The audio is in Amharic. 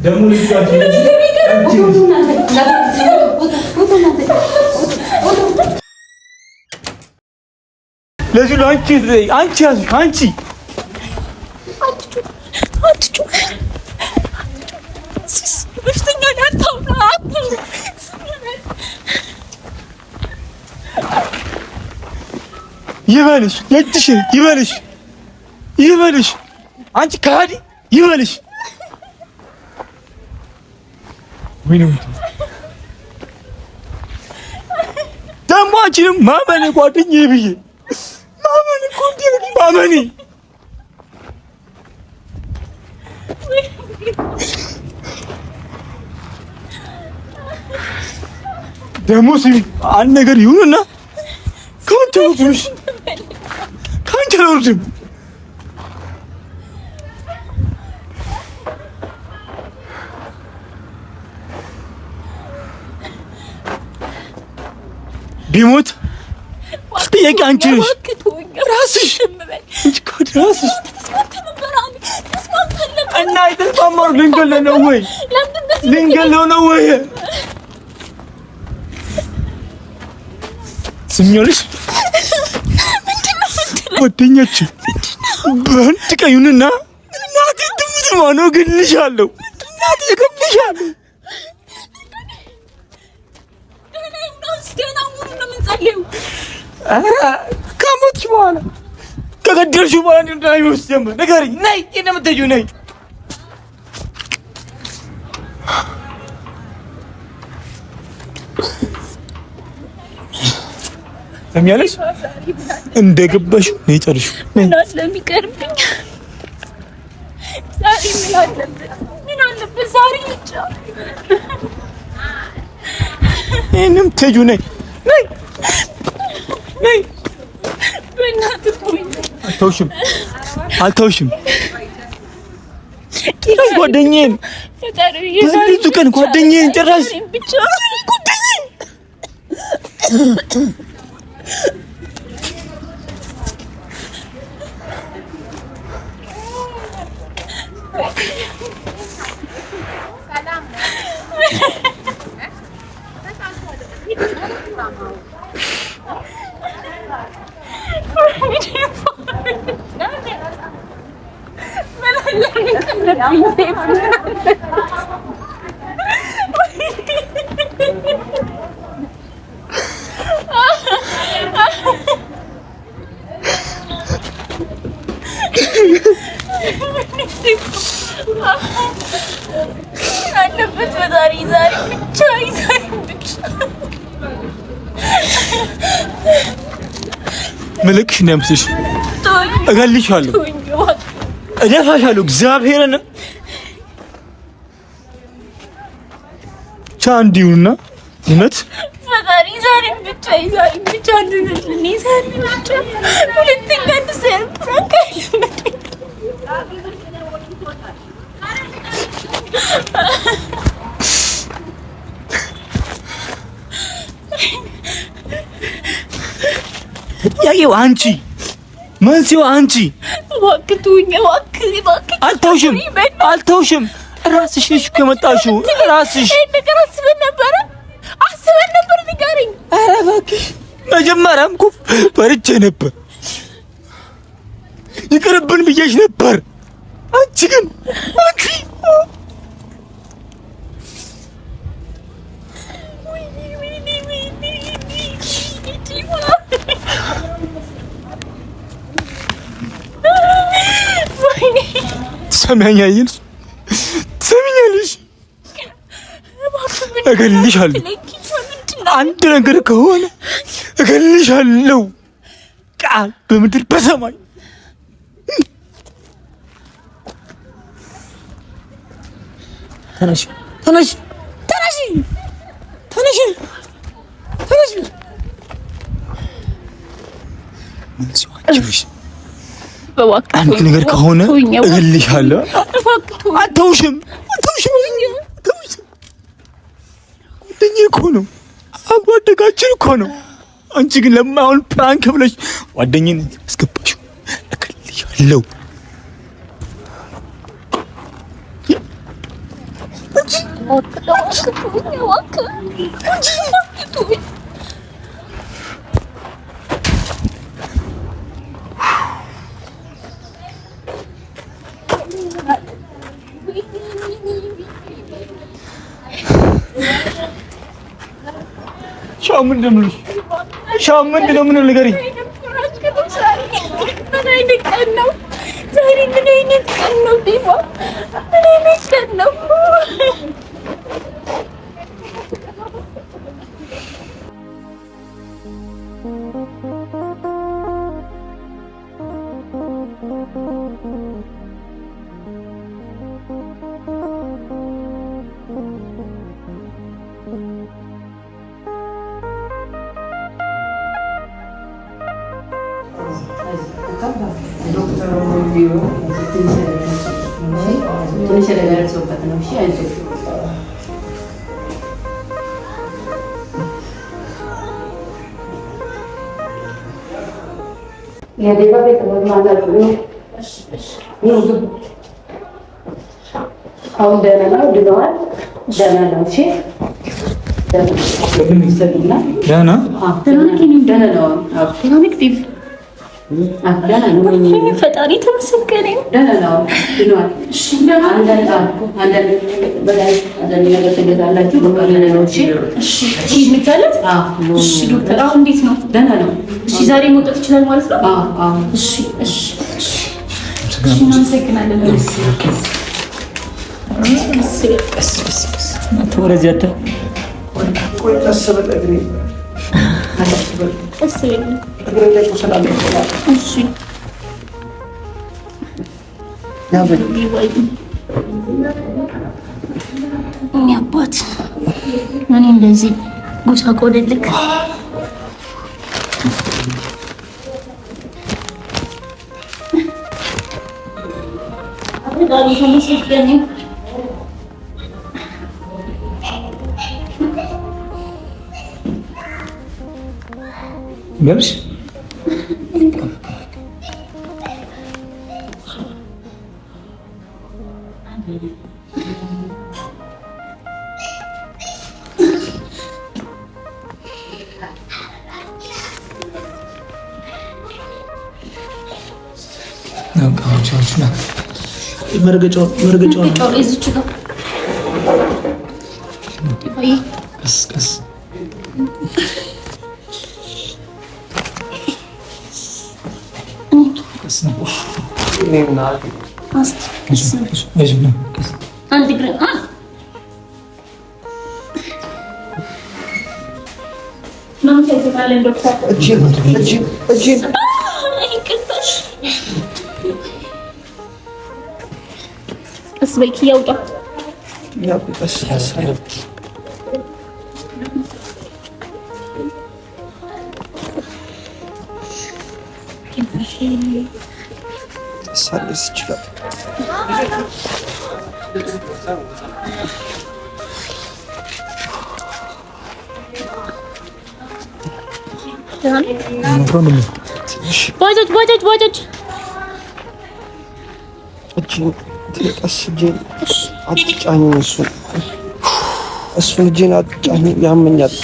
ደግሞ ለዚህ ነው አንቺ ይበልሽ ነጭሽ ይበልሽ አንቺ ካዲ ይበልሽ ወይኔ ደግሞ አንቺንም ማመን ጓደኛዬ ብዬ ማመን እኮ እንዴ ማመን ደግሞ ሲል አንድ ነገር ይሁንና ካንተ አልወርድም። ቢሞት ጥያቄ አንቺ ነሽ ራስሽ እና የተስማማው ልንገለው ነው ወይ ስሚኞልሽ ጓደኛችን በአንድ ቀዩንና እናቴ ትምትማኖ ግልሻለሁ ከሞትሽ በኋላ ከገደልሽው በኋላ እንዳይወስድ ጀምር ንገሪኝ። ነይ የምትሄጂው ነይ ሰሚያለሽ እንደገባሽ ነይ ጨርሽ ምን ስለሚቀርብኝ ዛሬ ምን አለበት ዛሬ ብቻ እኔም ተጁ ነይ በእናትህ አልተውሽም ጓደኛዬን ብዙ ቀን ጓደኛዬን ጭራሽ ብቻ መልክሽ ነው ያምስሽ እገልሻለሁ እደፋሻለሁ እግዚአብሔርን ቻንዲውና እውነት ፈጣሪ ዛሬ ብቻ እንደነልኝ ዛሬ ብቻ ሁለተኛ እንደሰር ፍራንክ ያየው አንቺ መንሲው አንቺ እባክህ አልተውሽም ራስሽ ነሽ ከመጣሽው ራስሽ ነገር አስበን ነበር ንገሪኝ። ኧረ እባክሽ መጀመሪያም እኮ ፈርቼ ነበር ይቅርብን ብዬሽ ነበር። አንቺ ግን ትሰሚኛለሽ? እገልሻለሁ። አንድ ነገር ከሆነ እገልሻለሁ። ቃል በምድር በሰማይ ተነሽ አንድ ነገር ከሆነ እገልሻለሁ። አትተውሽም። ጓደኛዬ እኮ ነው። አባደጋችን እኮ ነው። አንቺ ግን ለማይሆን ፕራንክ ብለሽ ጓደኝነት አስገባሽው። እከልልሻለሁ። ሻው ምንድን ነው? ሻው ምንድን ነው? ምን ንገሪኝ። ምን አይነት ቀን ነው ዛሬ? ምን አይነት ቀን ነው ዲባ? ምን አይነት ቀን ነው? ትንሽ ነገር ደርሶበት ነው። እሺ አይዞህ። የዴባ ቤተሰቦች ማለት ነው። አሁን ደህና ነው፣ ድነዋል። ደህና ነው። እሺ ደህና ፈጣሪ ተመስገነ። ዶክተር አሁን እንዴት ነው? ደህና ነው። እሺ ዛሬ መውጣት ይችላል ማለት ነው? እሺ እሺ እሺ። እናመሰግናለን። አባት እኔ እንደዚህ ጉሳ ቆደልክ ገብሽ መርገጫው እዚች ጋር ቀስ ቀስ አንድ ግራ ቀስ በይ ያውጣ ሳለስ ይችላል። ባጃጅ አትጫኝ። እሱን እጄን አትጫኝ፣ ያመኛል።